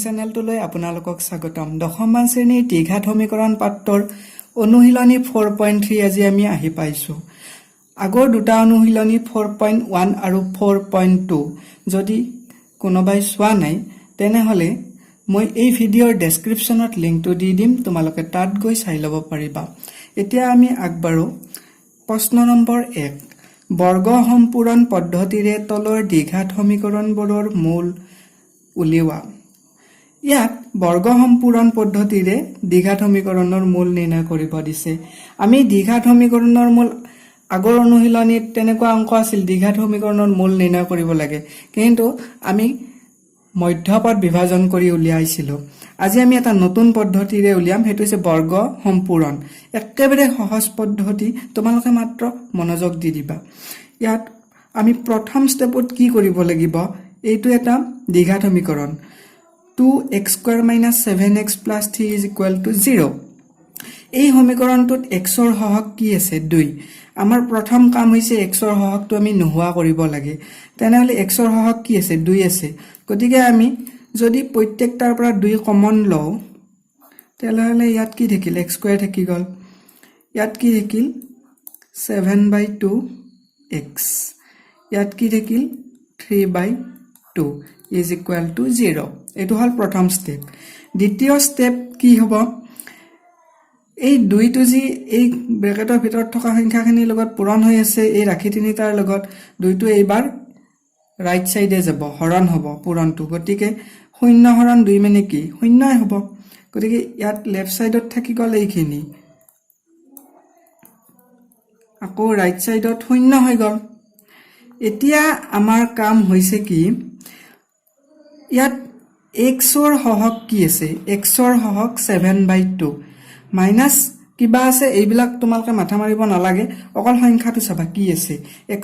চেনেলটোলৈ আপোনালোকক স্বাগতম। দশমমান শ্ৰেণীৰ দ্বিঘাত সমীকৰণ পাঠৰ অনুশীলনী 4.3 আজি আমি আহি পাইছো। আগৰ দুটা অনুশীলনী 4.1 আৰু 4.2 যদি কোনোবাই চোৱা নাই তেনেহলে মই এই ভিডিঅ'ৰ ডেসক্ৰিপচনত লিংকটো দি দিম, তোমালোকে তাত গৈ চাই ল'ব পাৰিবা। এতিয়া আমি আগবাঢ়ো প্ৰশ্ন নম্বৰ 1। বৰ্গ সম্পূৰণ পদ্ধতিৰে তলৰ দ্বিঘাত সমীকৰণবোৰৰ মূল উলিওৱা। ইয়াত বৰ্গ সম্পূৰণ পদ্ধতিৰে দ্বিঘাত সমীকৰণৰ মূল নিৰ্ণয় কৰিব দিছে। আমি দ্বিঘাত সমীকৰণৰ মূল আগৰ অনুশীলনীত তেনেকুৱা অংক আছিল, দ্বিঘাত সমীকৰণৰ মূল নিৰ্ণয় কৰিব লাগে, কিন্তু আমি মধ্যপদ বিভাজন কৰি উলিয়াইছিলো। আজি আমি এটা নতুন পদ্ধতিৰে উলিয়াম, সেইটো হৈছে বৰ্গ সম্পূৰণ। একেবাৰে সহজ পদ্ধতি, তোমালোকে মাত্ৰ মনোযোগ দি দিবা। ইয়াত আমি প্ৰথম স্টেপত কি কৰিব লাগিব, এইটো এটা দ্বিঘাত সমীকৰণ 2x² - 7x + 3 = 0। এই সমীকৰণটোত xৰ সহগ কি আছে 2। আমাৰ প্ৰথম কাম হৈছে xৰ সহগটো আমি নোহোৱা কৰিব লাগে। তেনেহলে xৰ সহগ কি আছে 2 আছে। গতিকে আমি যদি প্ৰত্যেকটাৰ পৰা 2 কমন লওঁ তেনেহলে ইয়াত কি থাকিল x² থাকি গল, ইয়াত কি থাকিল 7/2x, ইয়াত কি থাকিল 3/2 = 0। এইটো হল প্ৰথম স্টেপ। দ্বিতীয় স্টেপ কি হ'ব, এই 2টো যি এই ব্ৰেকেটৰ ভিতৰত থকা সংখ্যাখিনিৰ লগত পূৰণ হৈ আছে এই ৰাশি তিনিটাৰ লগত, 2টো এইবাৰ ৰাইট সাইডে যাব, হৰণ হ'ব পূৰণটো। গতিকে 0 হৰণ 2 মানে কি 0 হ'ব। গতিকে ইয়াত লেফট সাইডত থাকি গল এইখিনি, আকৌ ৰাইট সাইডত 0 হৈ গল। এতিয়া আমাৰ কাম হৈছে কি, ইয়াত xৰ সহগ কি আছে, xৰ সহগ 7/2 মাইনাস কিবা আছে, এইবিলাক তোমালোকে মাথা মাৰিব নালাগে, অকল সংখ্যাটো চাবা কি আছে।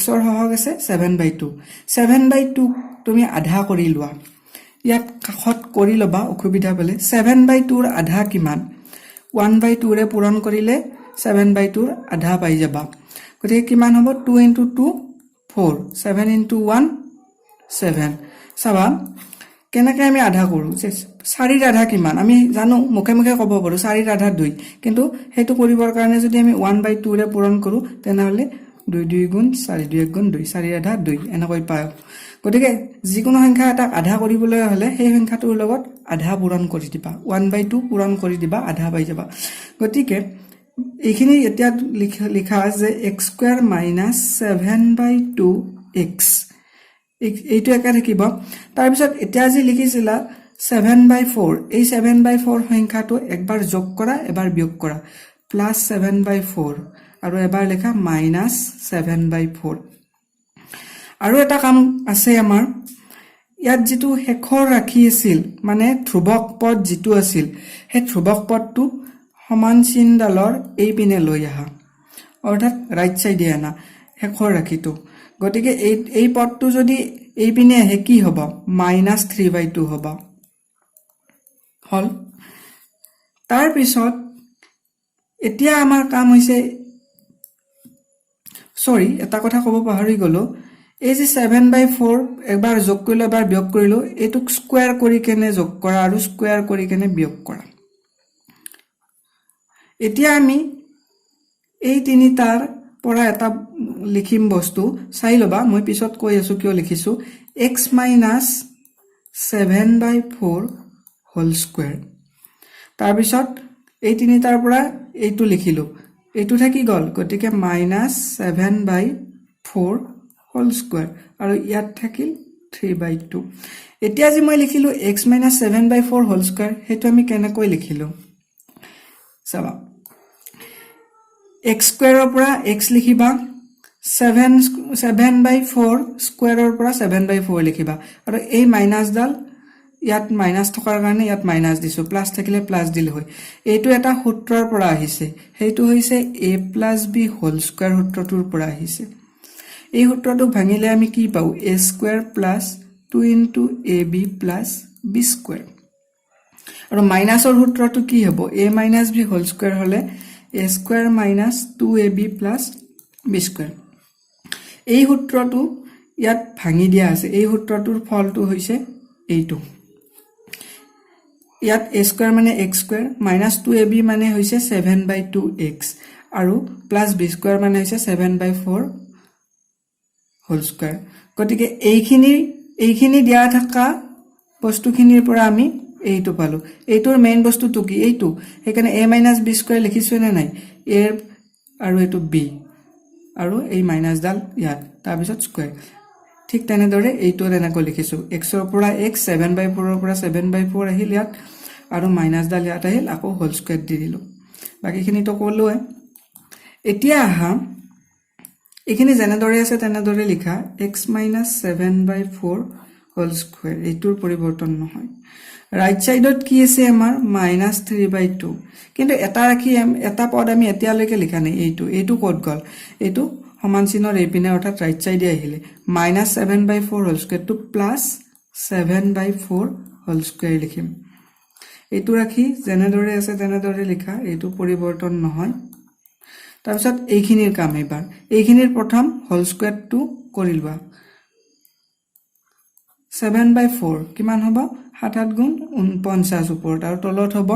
xৰ সহগ আছে 7/2, 7/2 তুমি আধা কৰি লোৱা, ইয়াত কাষত কৰি ল'বা অসুবিধা পালে। 7/2ৰ আধা কিমান, 1/2 ৰে পূৰণ কৰিলে 7/2ৰ আধা পাই যাবা। গতিকে কিমান হ'ব 2 × 2 4, 7 × 1 7। চাবা কেনেকৈ আমি আধা কৰোঁ, 4ৰ আধা কিমান আমি জানো, মুখে মুখে ক'ব পাৰোঁ 4ৰ আধা 2, কিন্তু সেইটো কৰিবৰ কাৰণে যদি আমি 1/2 ৰে পূৰণ কৰোঁ তেনেহলে 2 × 2 = 4, 2 × 1 = 2, 4ৰ আধা 2 এনেকৈ পাওঁ। গতিকে যিকোনো সংখ্যা এটা আধা কৰিবলৈ হলে সেই সংখ্যাটোৰ লগত আধা পূৰণ কৰি দিবা, 1/2 পূৰণ কৰি দিবা, আধা পাই যাবা। গতিকে এইখিনি এতিয়া লিখা যে x² - 7/2x, এইটো একে থাকিব। তাৰপিছত এতিয়া যি লিখিছিলা 7/4, এই 7/4 সংখ্যাটো একবাৰ যোগ কৰা এবাৰ বিয়োগ কৰা, +7/4 আৰু এবাৰ লেখা -7/4। আৰু এটা কাম আছে আমাৰ, ইয়াত যিটো শেষৰ ৰাশি আছিল মানে ধ্ৰুৱক পদ যিটো আছিল, সেই ধ্ৰুৱক পদটো সমান চিনডালৰ এই পিনে লৈ আহা, অৰ্থাৎ ৰাইট সাইডে আনা শেষৰ ৰাশিটো। গতিকে এই পদটো যদি এই পিনে আহে কি হ'ব, -3/2 হ'ব হল। তাৰ পিছত এতিয়া আমাৰ কাম হৈছে, সৰি এটা কথা ক'ব পাহৰি গলো, এই যে 7/4 এবাৰ যোগ কৰিলো এবাৰ বিয়োগ কৰিলো, এইটোক স্কোয়াৰ কৰি কেনে যোগ কৰা আৰু স্কোয়াৰ কৰি কেনে বিয়োগ কৰা। এতিয়া আমি এই তিনিটাৰ পৰা এটা লিখিম বস্তু, চাই ল'বা, মই পিছত কৈ আছো কিয় লিখিছো। x - 7/4 হোল স্কোয়াৰ, তাৰপিছত এই তিনিটাৰ পৰা এইটো লিখিলো, এইটো থাকি গল, গতিকে -7/4 হোল স্কোয়াৰ আৰু ইয়াত থাকিল 3/2। এতিয়া যে মই লিখিলো x - 7/4 হোল স্কোয়াৰ, সেইটো আমি কেনেকৈ লিখিলো চাবা। x² ৰ পৰা x লিখিবা, 7/4 স্কোয়াৰৰ পৰা 7/4 লিখিবা, আৰু এই মাইনাসডাল ইয়াত মাইনাস থকাৰ কাৰণে ইয়াত মাইনাস দিছো, প্লাস থাকিলে প্লাস দিলে হয়। এইটো এটা সূত্ৰৰ পৰা আহিছে, সেইটো হৈছে a + b হোল স্কোয়াৰ সূত্ৰটোৰ পৰা আহিছে। এই সূত্ৰটোক ভাঙিলে আমি কি পাও, a² + 2 × ab + b²। আৰু মাইনাসৰ সূত্ৰটো কি হ'ব, a - b হোল স্কোয়াৰ হলে a² - 2ab + b²। এই সূত্ৰটো ইয়াত ভাঙি দিয়া আছে, এই সূত্ৰটোৰ ফলটো হৈছে এইটো। ইয়াত a স্কয়াৰ মানে x স্কয়াৰ মাইনাস 2ab মানে হৈছে 7/2x আৰু প্লাস b স্কয়াৰ মানে হৈছে 7/4 হোল স্কয়াৰ গতিকে এইখিনি দিয়া থকা বস্তুখিনিৰ পৰা আমি এইটো পালো এইটোৰ মেইন বস্তুটো কি এইটো সেইকাৰণে a - b স্কয়াৰ লিখিছো নে নাই a আৰু এটো b আৰু এই মাইনাস ডাল ইয়াত তাৰ পিছত স্কয়াৰ ঠিক তেনেদৰে এইটো এনেকৈ লিখিছো x ৰ পৰা x 7/4 ৰ পৰা 7/4 আহিল ইয়াত আৰু মাইনাস ডাল ইয়াত আহিল আকৌ হোল স্কয়াৰ দি দিলো বাকিখিনি তো কলোৱে এতিয়া আহা এখানে যেনেদৰে আছে তেনেদৰে লিখা x - 7/4 হোল স্কয়াৰ এইটোৰ পৰিৱৰ্তন নহয় ৰাইট সাইডত কি আছে আমাৰ -3/2 কিন্তু এটা পদ আমি এতিয়ালৈকে লিখা নাই এইটো কোড গল এইটো সমান চিনৰ এইপিনে অৰ্থাৎ ৰাইট সাইডে আহিলে -7/4 whole square to +7/4 whole square লিখিম এইটো ৰাখি যেনেদৰে আছে তেনেদৰে লিখা এইটো পৰিৱৰ্তন নহয় তাৰ পিছত এইখিনিৰ কাম এবাৰ এইখিনিৰ প্ৰথম হোল স্কয়াৰটো কৰি লবা 7/4 কিমান হ'ব 7 গুণ 49 ওপৰত আৰু তলত হ'ব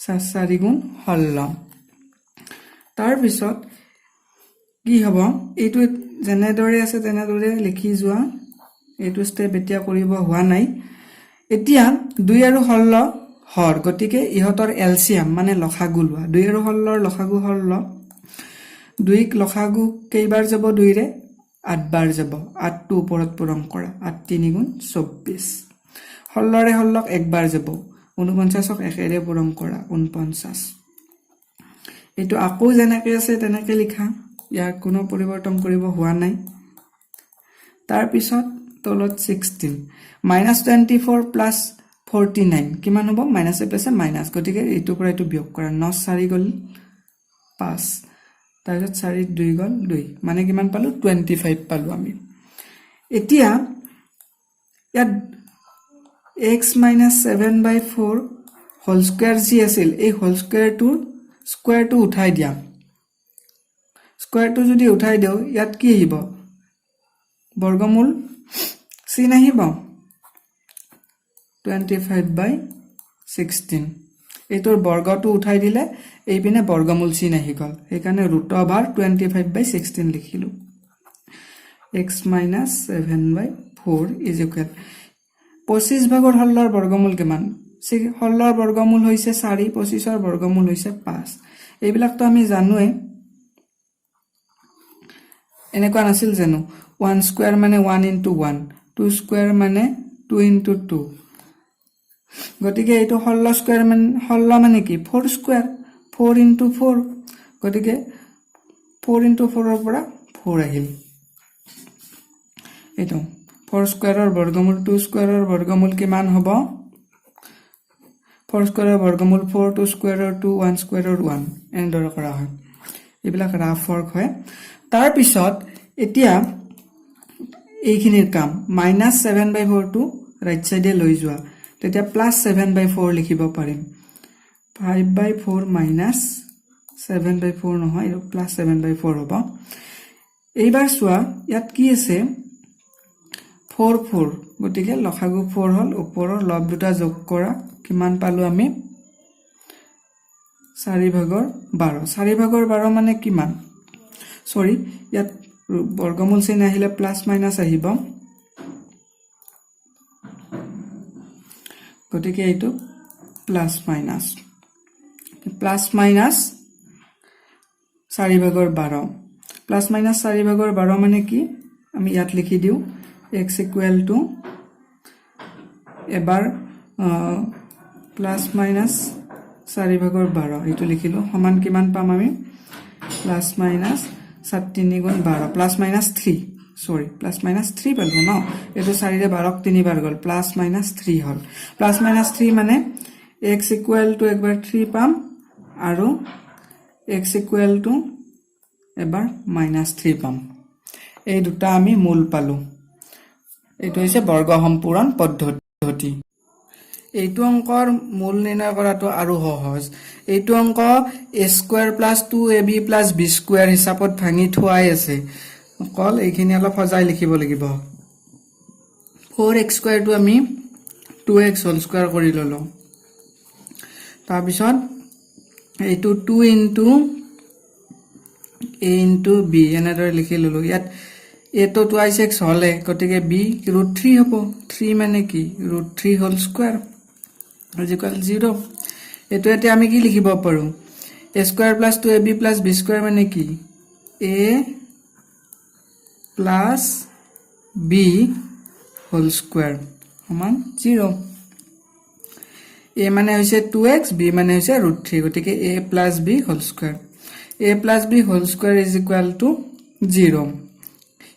4 গুণ 16 তাৰ পিছত কি হ'ব এইটো যেনেদৰে আছে তেনেদৰে লিখি যোৱা এইটো স্টেপ এতিয়া কৰিব হোৱা নাই এতিয়া 2 আৰু 16 হৰ গতিকে ইহতৰ এলসিয়াম মানে লসাগু লোৱা 2 আৰু 16 ৰ লসাগু 16 2 লসাগু কেইবাৰ যাব 2 ৰে 8 বাৰ যাব 8 টো ওপৰত পূৰণ কৰা 8 3 গুণ 24 16 ৰে 16 একবাৰ যাব 49ক 1 ৰে পূৰণ কৰা 49 এইটো আকৌ যেনেকৈ আছে তেনেকৈ লিখা ইয়াৰ কোনো পৰিৱৰ্তন কৰিব হোৱা নাই তাৰ পিছত তলত 16 -24 প্লাস 49 কিমান হ'ব মাইনাস এ প্লাস মাইনাস গতিকে এইটো পৰা এইটো বিয়োগ কৰা 9 4 গল 5 তাৰপিছত 4 2 গল 2 মানে কিমান পালো 25 পালো আমি এতিয়া ইয়াত x - 7/4 হোল স্কয়াৰ যি আছিল এই হোল স্কয়াৰটো উঠাই দিয়া স্কয়াৰটো যদি উঠাই দিও ইয়াত কি আহিব বৰ্গমূল চিন আহিব 25/16 এইটোৰ বৰ্গটো উঠাই দিলে এইপিনে বৰ্গমূল চিন আহি গল সেইকাৰণে √25/16 লিখিলো x - 7/4 = 25 ভাগৰ 16 ৰ বৰ্গমূল কিমান 16 ৰ বৰ্গমূল হৈছে 4 25 ৰ বৰ্গমূল হৈছে 5 এইবিলাক তো আমি জানোৱে এনেকুৱা নাছিল জানো 1 স্কয়াৰ মানে 1 * 1 2 স্কয়াৰ মানে 2 * 2 গতিকে এইটো 16 স্কয়াৰ মানে কি 4 স্কয়াৰ 4 * 4 গতিকে 4 * 4 ৰ পৰা 4 আহিল এইটো 4 স্কয়াৰৰ বৰ্গমূল 2 স্কয়াৰৰ বৰ্গমূল কিমান হ'ব 4 স্কয়াৰৰ বৰ্গমূল 4 2 স্কয়াৰৰ 2 1 স্কয়াৰৰ 1 এনেদৰে কৰা হয় এইবিলাক ৰাফ ওয়াৰ্ক হয় তাৰ পিছত এতিয়া এইখিনিৰ কাম -7/4 টো ৰাইট সাইডে লৈ যোৱা তেতিয়া +7/4 লিখিব পাৰিম 5/4 - 7/4 নহয় এটো +7/4 হ'ব এইবাৰ চোৱা ইয়াত কি আছে 4 4 গতিকে লসাগু 4 হল ওপৰৰ লব দুটা যোগ কৰা কিমান পালো আমি 4/12 মানে কিমান সৰি ইয়াত বৰ্গমূল চিন আহিলে প্লাস মাইনাস আহিব গতিকে এইটো প্লাস মাইনাস 4/12 প্লাস মাইনাস 4/12 মানে কি আমি ইয়াত লিখি দিও x = এবাৰ প্লাস মাইনাস 4/12 এইটো লিখিলো সমান কিমান পাম আমি প্লাস মাইনাস 7 3 গুণ 12 প্লাস মাইনাস 3 সৰি প্লাস মাইনাস 3 পালো ন এটো 4 ৰে 12 3 বাৰ গল প্লাস মাইনাস 3 হল প্লাস মাইনাস 3 মানে x = একবাৰ 3 পাম আৰু x = এবাৰ -3 পাম এই দুটা আমি মূল পালো এইটো হৈছে বৰ্গ সম্পূৰণ পদ্ধতি এইটো অংকৰ মূল নিৰ্ণয় কৰাটো আৰু সহজ এইটো অংক a² + 2ab + b² হিচাপত ভাঙি থোৱাই আছে অকল এইখিনি অলপ সজাই লিখিব লাগিব 4x² টো আমি 2x² কৰি ললো তাৰপিছত এইটো 2 ইনটু a ইনটু b এনেদৰে লিখি ললো ইয়াত a তো টুৱাইস x হলে গতিকে b √3 হ'ব 3 মানে কি √3 হোল স্কয়াৰ is equal 0 এটো এতিয়া আমি কি লিখিব পাৰো a square plus 2ab plus b square মানে কি a plus b whole square সমান 0 a মানে হৈছে 2x b মানে হৈছে √3 গতিকে a plus b whole square a plus b whole square is equal to 0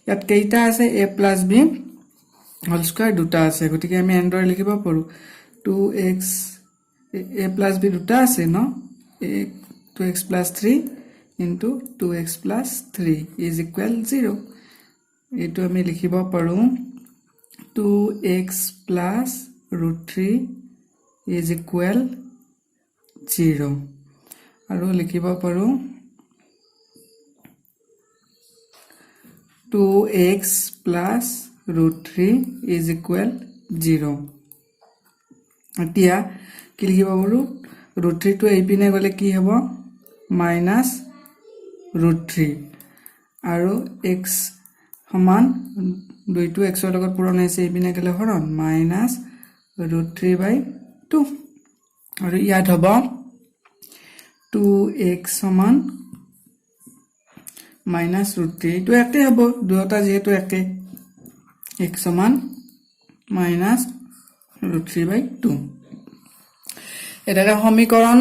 ইয়াত কেইটা আছে a plus b whole square দুটা আছে গতিকে আমি এন্ডৰ লিখিব পাৰো 2x a plus b দুটা আছে ন 2x plus 3 into 2x plus 3 is equal 0 এটো আমি লিখিব পাৰো 2x plus √3 is equal 0 আৰু লিখিব পাৰো 2x plus √3 is equal 0 এতিয়া কি লিখিব পাৰো √3 to এই পিনে গলে কি হ'ব minus √3 আৰু x সমান 2 to x ৰ লগত পূৰণ হৈছে এই পিনে গলে হৰণ minus √3/2 আৰু ইয়াত হ'ব 2x সমান minus √3 to একে হ'ব দুটা যেহেতু একে x সমান minus √3/2 এটা সমীকরণ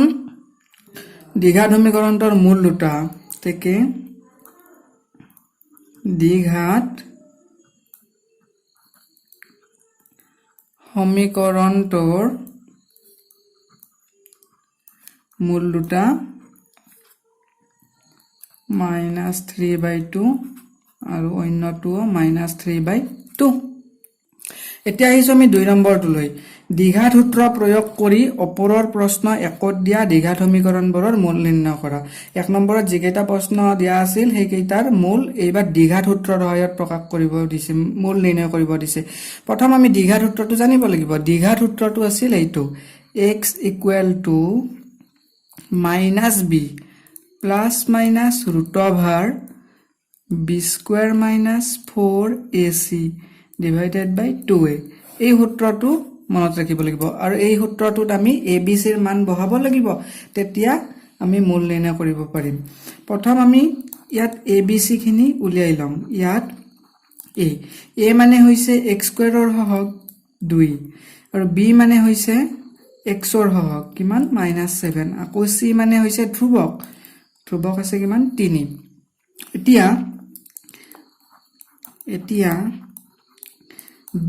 দ্বিঘাত সমীকৰণৰ মূল দুটা থেকে দ্বিঘাত সমীকৰণটোৰ মূল দুটা -3/2 আৰু অন্যটো -3/2 এতিয়া আহিছো আমি 2 নম্বৰটো লৈ দ্বিঘাত সূত্ৰ প্ৰয়োগ কৰি ওপৰৰ প্ৰশ্ন একত দিয়া দ্বিঘাত সমীকৰণবোৰৰ মূল নিৰ্ণয় কৰা 1 নম্বৰত যেকেটা প্ৰশ্ন দিয়া আছিল সেই কেইটাৰ মূল এইবাৰ দ্বিঘাত সূত্ৰৰ সহায়ত প্ৰকাশ কৰিব দিছে মূল নিৰ্ণয় কৰিব দিছে প্ৰথম আমি দ্বিঘাত সূত্ৰটো জানিব লাগিব দ্বিঘাত সূত্ৰটো আছিল এইটো x = -b plus minus root over b square minus 4ac divided by 2a এই সূত্ৰটো মনত ৰাখিব লাগিব আৰু এই সূত্ৰটোত আমি abc ৰ মান বহাব লাগিব তেতিয়া আমি মূল নিৰ্ণয় কৰিব পাৰিম প্ৰথম আমি ইয়াত abc খিনি উলিয়াই লম ইয়াত a মানে হৈছে x স্কয়াৰৰ সহগ 2 আৰু b মানে হৈছে x ৰ সহগ কিমান -7 আকৌ c মানে হৈছে ধ্ৰুৱক ধ্ৰুৱক আছে কিমান 3 এতিয়া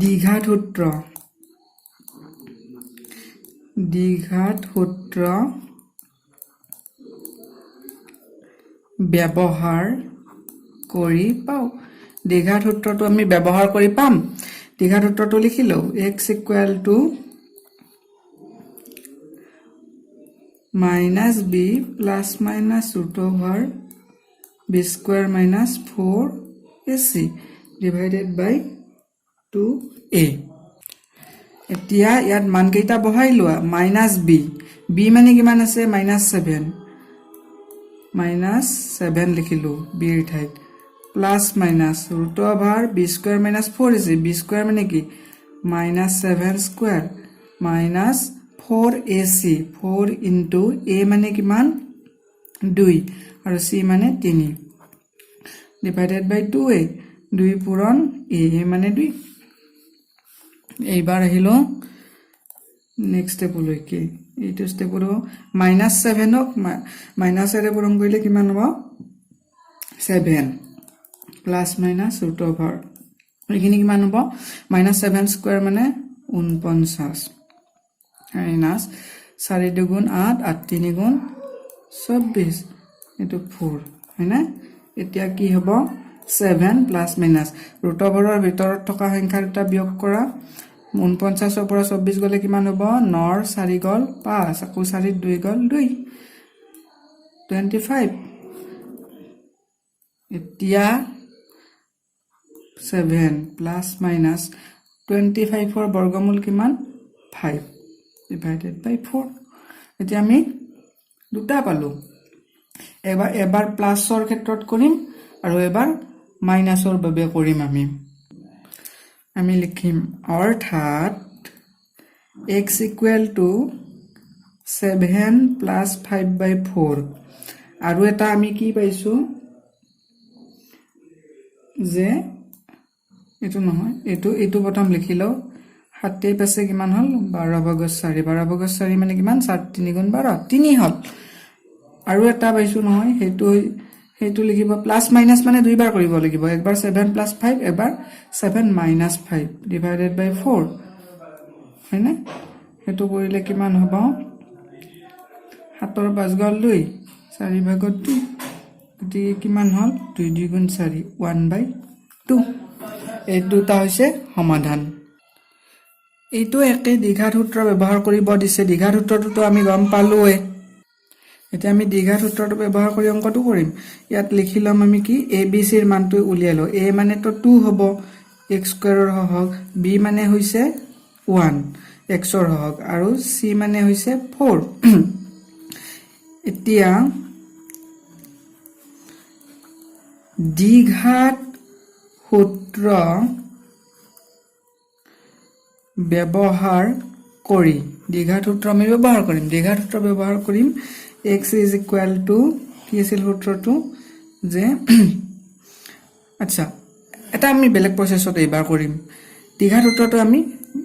দ্বিঘাত সূত্ৰ ব্যৱহাৰ কৰি পাও দ্বিঘাত সূত্ৰটো আমি ব্যৱহাৰ কৰি পাম দ্বিঘাত সূত্ৰটো লিখিলো x = -b plus minus root over b square minus 4ac divided by 2a এতিয়া ইয়াত মান কেইটা বহাই লোৱা -b b মানে কিমান আছে -7 লিখিলো b এর ঠাইত plus minus root over b square minus 4ac b square মানে কি -7 square minus 4ac 4 into a মানে কিমান 2 আৰু c মানে 3 divided by 2a 2 পূৰণ a মানে 2 এইবাৰ আহিলো নেক্সট স্টেপ লৈকে এইটো স্টেপ হ'ব -7 ক মাইনাস এৰে পূৰণ কৰিলে কিমান হ'ব 7 প্লাস মাইনাস root over এইখিনি কিমান হ'ব -7 স্কয়াৰ মানে 49 মাইনাস 4 × 2 = 8 8 × 3 = 24 এটো 4 হয়না এতিয়া কি হ'ব 7 প্লাস মাইনাস root over ৰ ভিতৰত থকা সংখ্যা দুটা বিয়োগ কৰা 49 ৰ পৰা 24 গলে কিমান হ'ব 9 ৰ 4 গল 5 আকৌ 4 ৰ 2 গল 2 25 এতিয়া 7 plus minus 25 ৰ বৰ্গমূল কিমান 5 divided by 4 এতিয়া আমি দুটা পালো এবাৰ প্লাছৰ ক্ষেত্ৰত কৰিম আৰু এবাৰ মাইনাছৰ বাবে কৰিম আমি লিখিম অৰ্থাৎ x equal to 7 plus 5/4 আৰু এটা আমি কি পাইছো যে এটো নহয় এটো প্ৰথম লিখিলো 7 পাছে কিমান হল 12/4 মানে কিমান 7 3 গুণ 12 3 হল আৰু এটা পাইছো নহয় হেতু লিখিব প্লাস মাইনাস মানে দুইবাৰ কৰিব লাগিব একবাৰ 7 plus 5 এবাৰ 7 minus 5 divided by 4 হয়নে হেতু কৰিলে কিমান হ'ব 7 ৰ 5 গল 2 4 ভাগত 2 এটি কিমান হল 2 2 গুণ 4 1/2 এই দুটা হৈছে সমাধান এইটো একে দ্বিঘাত সূত্ৰ ব্যৱহাৰ কৰিব দিছে দ্বিঘাত সূত্ৰটো আমি গম পালোৱে এতিয়া আমি দ্বিঘাত সূত্ৰটো ব্যৱহাৰ কৰি অংকটো কৰিম ইয়াত লিখিলাম আমি কি abc ৰ মানটো উলিয়ালো a মানে তো 2 হ'ব x স্কয়াৰৰ হওক b মানে হৈছে 1 x ৰ হওক আৰু c মানে হৈছে 4 এতিয়া দ্বিঘাত সূত্ৰ ব্যৱহাৰ কৰি দ্বিঘাত সূত্ৰ আমি ব্যৱহাৰ কৰিম x is equal to কি আছিল সূত্ৰটো যে আচ্ছা এটা আমি বেলেগ প্ৰসেছত এইবাৰ কৰিম দ্বিঘাত সূত্ৰটো আমি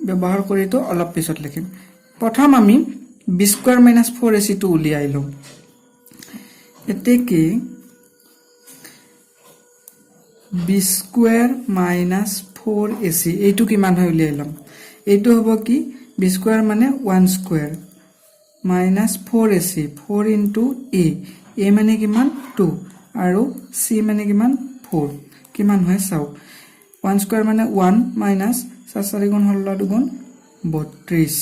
ব্যৱহাৰ কৰিটো অলপ পিছত লিখিম প্ৰথম আমি b স্কয়াৰ - 4ac টো উলিয়াই লম এতেকে b স্কয়াৰ - 4ac এইটো কিমান হয় উলিয়াই লম এইটো হ'ব কি b স্কয়াৰ মানে 1 square minus 4ac 4 into a মানে কিমান 2 আৰু c মানে কিমান 4 কিমান হয় চাও 1 স্কয়াৰ মানে 1 minus 4 গুণ 16 গুণ 32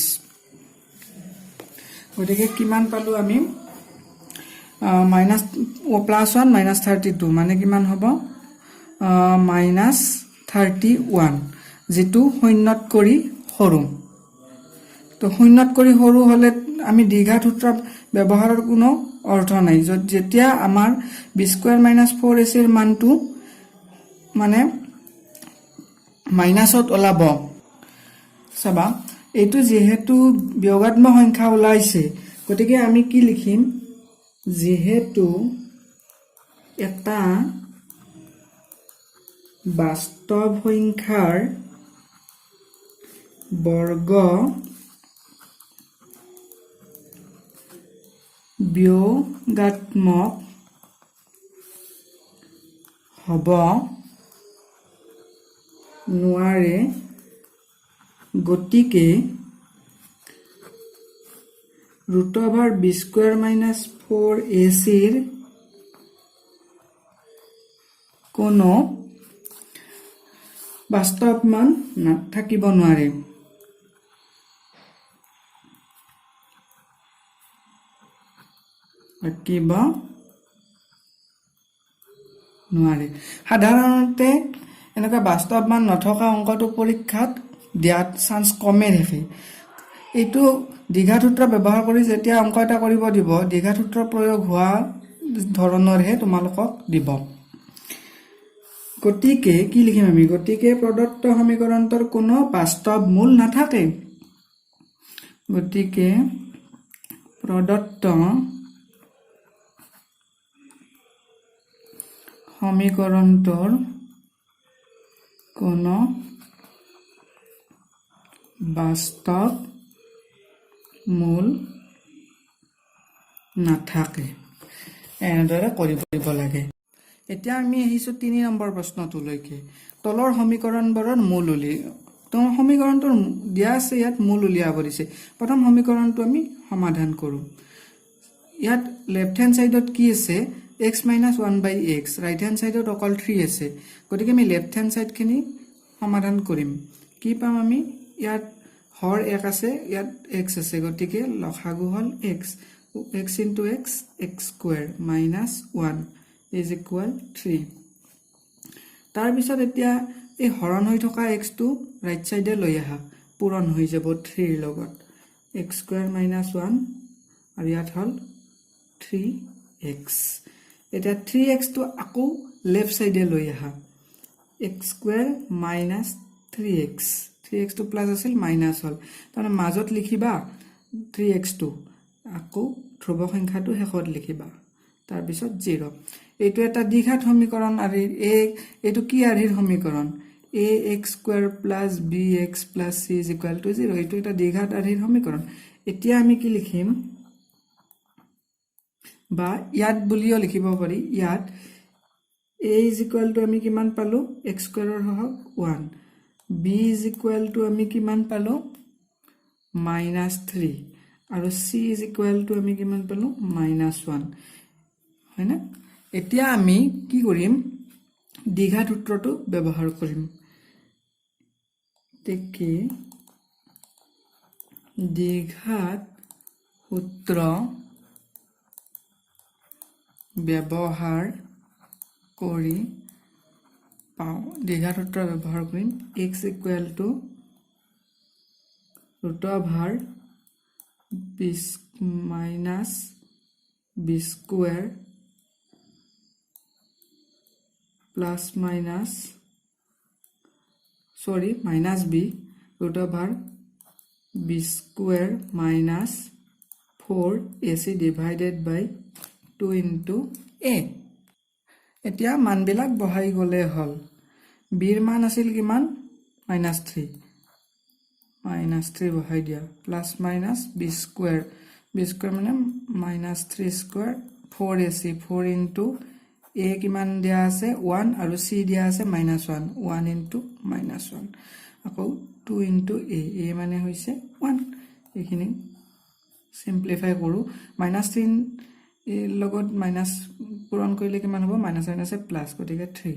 ওদিকে কিমান পালো আমি মাইনাস প্লাস 1 minus 32 মানে কিমান হ'ব minus 31 যেটো শূন্যত কৰি সৰু তো শূন্যত কৰি সৰু হলে আমি দ্বিঘাত সূত্ৰ ব্যৱহাৰৰ কোনো অৰ্থ নাই যেতিয়া আমাৰ b স্কয়াৰ - 4ac ৰ মানটো মানে মাইনাসত ওলাব সবা এটো যেহেতু বিয়োগাত্মক সংখ্যা ওলাইছে গতিকে আমি কি লিখিম যেহেতু এটা বাস্তৱ সংখ্যাৰ বৰ্গ বিয়োগাত্মক হ'ব নোৱাৰে গতিকে √b স্কয়াৰ - 4ac ৰ কোনো বাস্তৱ মান থাকিব নোৱাৰে কিবা নোৱাৰে সাধাৰণতে এনেকা বাস্তৱ মান নথকা অংকটো পৰীক্ষাত দিয়াত চান্স কমে থাকে এইটো দ্বিঘাত সূত্ৰ ব্যৱহাৰ কৰি যেতিয়া অংক এটা কৰিব দিব দ্বিঘাত সূত্ৰ প্ৰয়োগ হোৱা ধৰণৰহে তোমালোকক দিব গতিকে কি লিখিম আমি গতিকে প্ৰদত্ত সমীকৰণটোৰ কোনো বাস্তৱ মূল নাথাকে গতিকে প্ৰদত্ত সমীকৰণটোৰ কোনো বাস্তৱ মূল নাথাকে এনেদৰে কৰিব লাগে এতিয়া আমি আহিছো 3 নম্বৰ প্ৰশ্নটোলৈকে তলৰ সমীকৰণবোৰৰ মূল উলিয়াই তো সমীকৰণটোৰ দিয়া আছে ইয়াত মূল উলিয়াব দিছে প্ৰথম সমীকৰণটো আমি সমাধান কৰো ইয়াত লেফট হ্যান্ড সাইডত কি আছে x - 1/x রাইট হ্যান্ড সাইডত অকল 3 আছে গতিকে আমি লেফট হ্যান্ড সাইড খিনি সমাধান কৰিম কি পাম আমি ইয়াত হৰ 1 আছে ইয়াত x আছে গতিকে লসাগু হল x x into x x square minus 1 is equal 3 তাৰ পিছত এতিয়া এই হৰণ হৈ থকা x টো ৰাইট সাইডে লৈ আহা পূৰণ হৈ যাব 3 ৰ লগত x square minus 1 আৰু ইয়াত হল 3x এটা 3x টো আকৌ লেফট সাইডে লৈ আহা x স্কয়াৰ মাইনাস 3x টো প্লাস আছিল মাইনাস হল তাৰ মাজত লিখিবা 3x টো আকৌ ধ্ৰুব সংখ্যাটো শেষত লিখিবা তাৰ পিছত 0 এইটো এটা দ্বিঘাত সমীকৰণ আৰু এইটো কি আৰ্হিৰ সমীকৰণ ax square plus bx plus c 0 এইটো এটা দ্বিঘাত আৰ্হিৰ সমীকৰণ এতিয়া আমি কি লিখিম বা ইয়াত বুলিও লিখিব পাৰি ইয়াত a আমি কিমান পালো x স্কয়াৰৰ হওক 1 b আমি কিমান পালো -3 আৰু c আমি কিমান পালো -1 হয় না এতিয়া আমি কি কৰিম দ্বিঘাত সূত্ৰটো ব্যৱহাৰ কৰিম তেকি দ্বিঘাত সূত্ৰ ব্যৱহাৰ কৰি পাও দ্বিঘাত সূত্ৰ ব্যৱহাৰ কৰিম x √20 b square plus minus minus b √b square minus 4ac divided by 2 into a এতিয়া মানবিলাক বহাই গলে হল b ৰ মান আছিল কিমান -3 বহাই দিয়া plus minus b square মানে -3 square 4ac 4 into a কিমান দিয়া আছে 1 আৰু c দিয়া আছে -1 1 into -1 আকৌ 2 into a মানে হৈছে 1 এইখিনি সিম্পলিফাই কৰো -3 লগত মাইনাস পূৰণ কৰিলে কিমান হ'ব -1 প্লাস গতিকে 3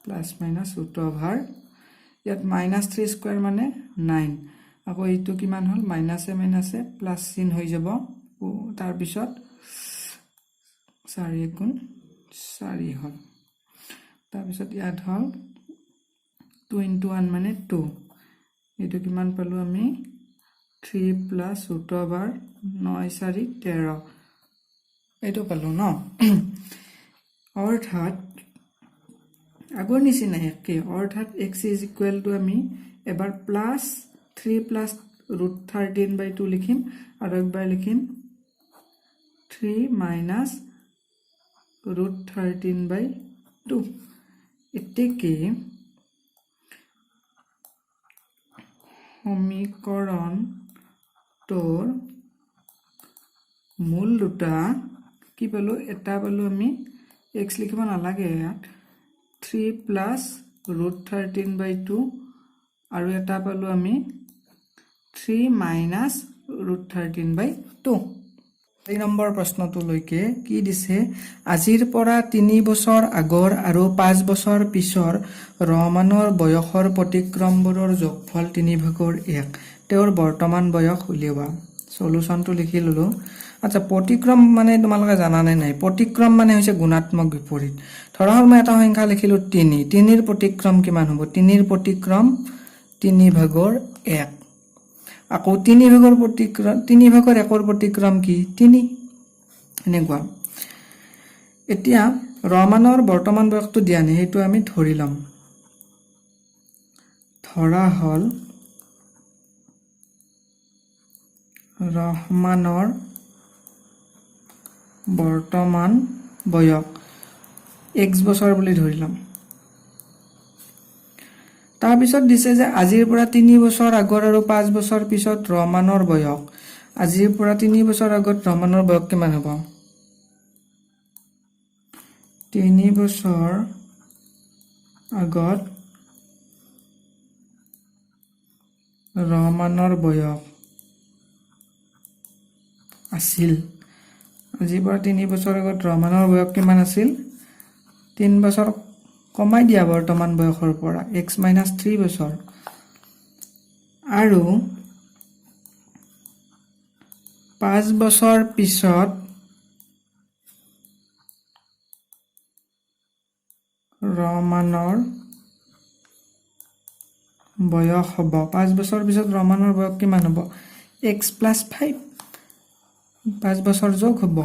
প্লাস মাইনাস √, ইয়াত -3 স্কয়াৰ মানে 9 আকৌ এইটো কিমান হল মাইনাসে প্লাস চিন হৈ যাব তাৰ পিছত 4 গুণ 4 হল তাৰ পিছত ইয়াত হল 2 into 1 মানে 2 এইটো কিমান পালো আমি 3 প্লাস √, 9 4 13 এইটো পালো ন অৰ্থাৎ আগৰ নিচিনা একে অৰ্থাৎ x আমি এবাৰ প্লাস 3 প্লাস √13/2 লিখিম আৰু একবাৰ লিখিম 3 মাইনাস √13/2 এতেকে সমীকৰণটোৰ মূল দুটা কি পালো এটা পালো আমি x লিখিব নালাগে ইয়াত 3 প্লাস √13/2 আৰু এটা পালো আমি 3 মাইনাস √13/2 এই নম্বৰ প্ৰশ্নটো লৈকে কি দিছে আজিৰ পৰা 3 বছৰ আগৰ আৰু 5 বছৰ পিছৰ ৰহমানৰ বয়সৰ প্ৰতিক্ৰমবোৰৰ যোগফল 3/1 তেওঁৰ বৰ্তমান বয়স উলিওৱা সলিউশনটো লিখি ললো আচ্ছা প্ৰতিক্ৰম মানে তোমালোকে জানা নাই প্ৰতিক্ৰম মানে হৈছে গুণাত্মক বিপৰীত ধৰা হল মই এটা সংখ্যা লিখিলো 3 ৰ প্ৰতিক্ৰম কিমান হ'ব 3 ৰ প্ৰতিক্ৰম 3/1 আকৌ 3/1 প্ৰতিক্ৰম 3/1 প্ৰতিক্ৰম কি 3 এনেকুৱা এতিয়া ৰহমানৰ বৰ্তমান বয়সটো দিয়া নাই হেতু আমি ধৰি লম ধৰা হল ৰহমানৰ বৰ্তমান বয়স x বছৰ বুলি ধৰিলাম তাৰ পিছত দিছে যে আজিৰ পৰা 3 বছৰ আগৰ আৰু 5 বছৰ পিছত ৰহমানৰ বয়স আজিৰ পৰা 3 বছৰ আগত ৰহমানৰ বয়স কিমান হ'ব 3 বছৰ আগত ৰহমানৰ বয়স আছিল আজিৰ পৰা 3 বছৰ আগত ৰহমানৰ বয়স কিমান আছিল 3 বছৰ কমাই দিয়া বৰ্তমান বয়সৰ পৰা x - 3 বছৰ আৰু 5 বছৰ পিছত ৰহমানৰ বয়স হ'ব 5 বছৰ পিছত ৰহমানৰ বয়স কিমান হ'ব x + 5 5 বছৰ যোগ হ'ব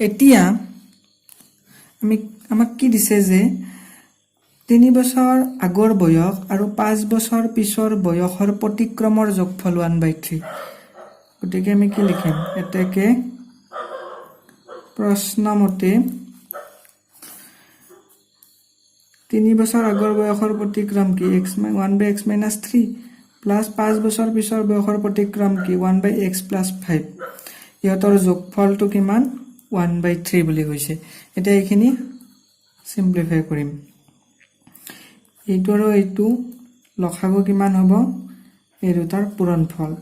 এতিয়া আমাক কি দিছে যে 3 বছৰ আগৰ বয়স আৰু 5 বছৰ পিছৰ বয়সৰ প্ৰতিক্ৰমৰ যোগফল 1/3 গতিকে আমি কি লিখিম এতেকে প্ৰশ্নমতে 3 বছৰ আগৰ বয়সৰ প্ৰতিক্ৰম কি 1/x - 3 প্লাস 5 বছৰ পিছৰ বয়সৰ প্ৰতিক্ৰম কি 1/x + 5 ইহতৰ যোগফলটো কিমান 1/3 বুলি কৈছে এতিয়া এইখিনি সিম্পলিফাই কৰিম এইটো আৰু এইটো লসাগু কিমান হ'ব এই দুটাৰ পূৰণফল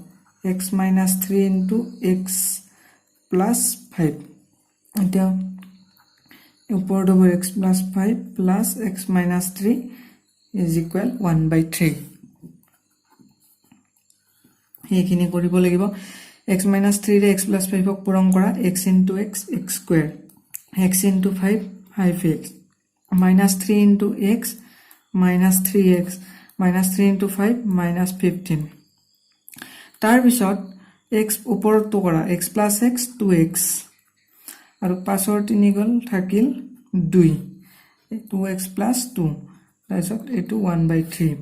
x - 3 * x + 5 এতিয়া ওপৰত হ'ব x + 5 + x - 3 = 1/3 এইখিনি কৰিব লাগিব x - 3 ৰে x + 5 ক পূৰণ কৰা x * x x² x * 5 5x -3 * x -3x -3 * 5 -15 তাৰ পিছত x ওপৰটো কৰা x + x 2x আৰু 5 ৰ 3 গল থাকিল 2 2x + 2 তাৰপিছত এটো 1/3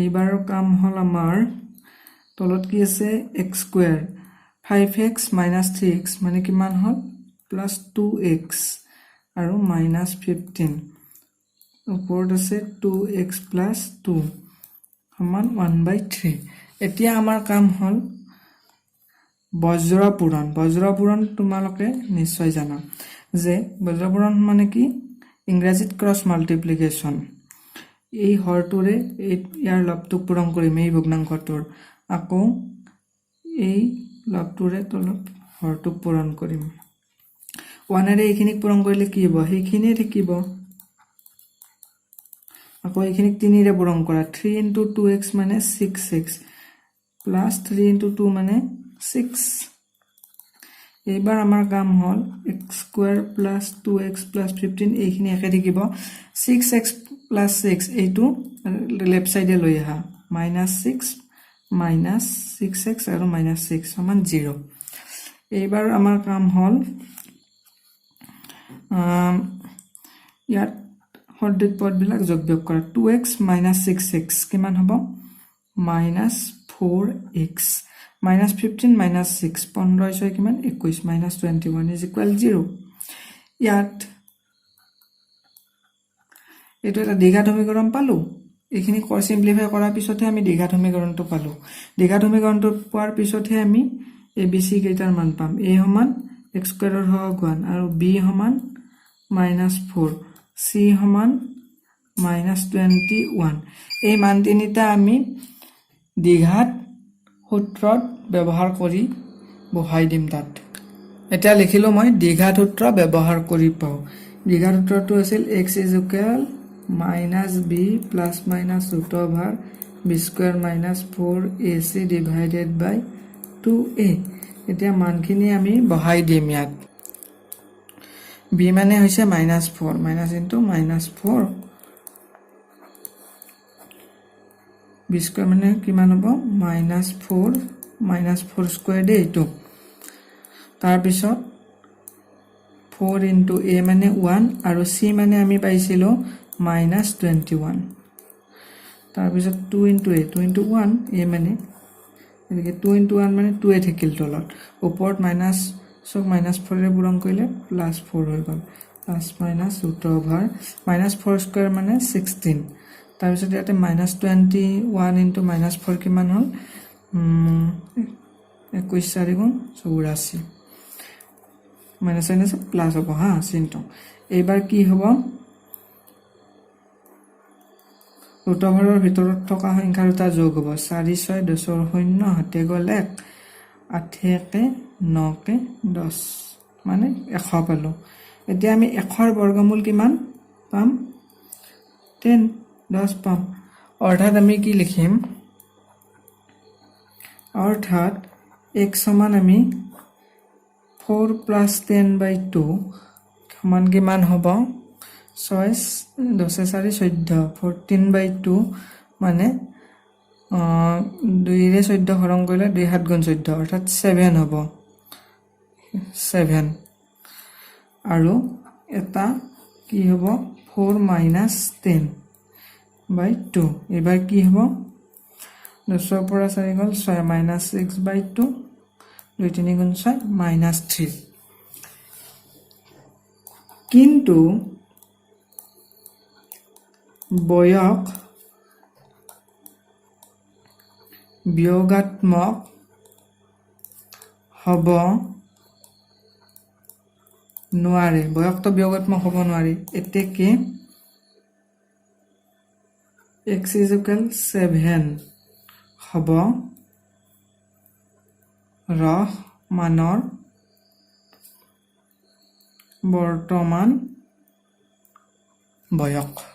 এইবাৰৰ কাম হল আমাৰ তলত কি আছে x² 5x - 3x মানে কিমান হল +2x আৰু -15 ওপৰত আছে 2x + 2 সমান 1/3 এতিয়া আমাৰ কাম হল বজ্ৰপুৰণ তোমালোকে নিশ্চয় জানা যে বজ্ৰপুৰণ মানে কি ইংৰাজীত ক্ৰছ মাল্টিপ্লিকেশ্যন এই হৰটোৰে ইয়াৰ লবটো পূৰণ কৰিম এই ভগ্নাংশটোৰ আকৌ এই লবটোৰে তলত হৰটো পূৰণ কৰিম 1 এৰে এইখিনিক পূৰণ কৰিলে কি হ'ব সেইখিনি থাকিব আকৌ এইখিনিক 3 ৰে পূৰণ কৰা 3 * 2x মানে 6x + 3 * 2 মানে 6 এইবাৰ আমাৰ কাম হল x² + 2x + 15 এইখিনি একে থাকিব 6x + 6 এইটো লেফট সাইডে লৈ আহা -6 -6x আৰু -6 সমান 0 এইবাৰ আমাৰ কাম হল ইয়াত সদৃশ পদবিলাক যোগ বিয়োগ কৰা 2x - 6x কিমান হ'ব -4x -15 - 6 15 6 কিমান 21 -21 = 0 ইয়াত এটো এটা দ্বিঘাত সমীকৰণ পালো এইখিনি সিম্পলিফাই কৰাৰ পিছতহে আমি দ্বিঘাত সমীকৰণটো পালো দ্বিঘাত সমীকৰণটো পোৱাৰ পিছতহে আমি abc কেইটাৰ মান পাম a সমান x² ৰ হৰক 1 আৰু b সমান -4 c সমান -21 এই মান তিনিটা আমি দ্বিঘাত সূত্ৰত ব্যৱহাৰ কৰি বহাই দিম তাত এতিয়া লিখিলো মই দ্বিঘাত সূত্ৰ ব্যৱহাৰ কৰি পাও দ্বিঘাত সূত্ৰটো আছিল x = -b ± √b² - 4ac / 2a এতিয়া মানখিনি আমি বহাই দিম ইয়াত b মানে হৈছে -4 -4 b² মানে কিমান হ'ব -4 -4² দে এইটো তাৰ পিছত 4 * a মানে 1 আৰু c মানে আমি পাইছিলো -21 তাৰ পিছত 2 * a 2 * 1 a মানে এনে 2 * 1 মানে 2 এ থাকিল তলত ওপৰত মাইনাস সক -4 ৰে পূৰণ কৰিলে +4 হৈ গল প্লাস মাইনাস √4² মানে 16 তাৰ পিছত ইয়াতে -21 * -4 কিমান হল 21 4 * 84 মাইনাস আছে প্লাস হ'ব হা চিনটো এইবাৰ কি হ'ব ৰুটভাৰৰ ভিতৰত থকা সংখ্যা দুটা যোগ হ'ব 4 6 10 0 হাতে গল 1 8 1 9 10 মানে 100 পালো এতিয়া আমি 100 ৰ বৰ্গমূল কিমান পাম 10 10 পাম অৰ্থাৎ আমি কি লিখিম অৰ্থাৎ x সমান আমি 4 + 10/2 সমান কিমান হ'ব 6 10 4 14/2 মানে 2ৰে 14 হৰণ কৰিলে 2 7 গুণ 14 অৰ্থাৎ 7 হ'ব 7 আৰু এটা কি হ'ব 4 - 10 by 2 এবাৰ কি হ'ব 10 পৰা 4 গ'ল 6 - 6 by 2 2 3 গুণ 6 -3 কিন্তু বয়স বিয়োগাত্মক হ'ব নোৱাৰে বয়সটো বিয়োগাত্মক হ'ব নোৱাৰে এতেকে x = 7 হ'ব ৰহমানৰ বৰ্তমান বয়স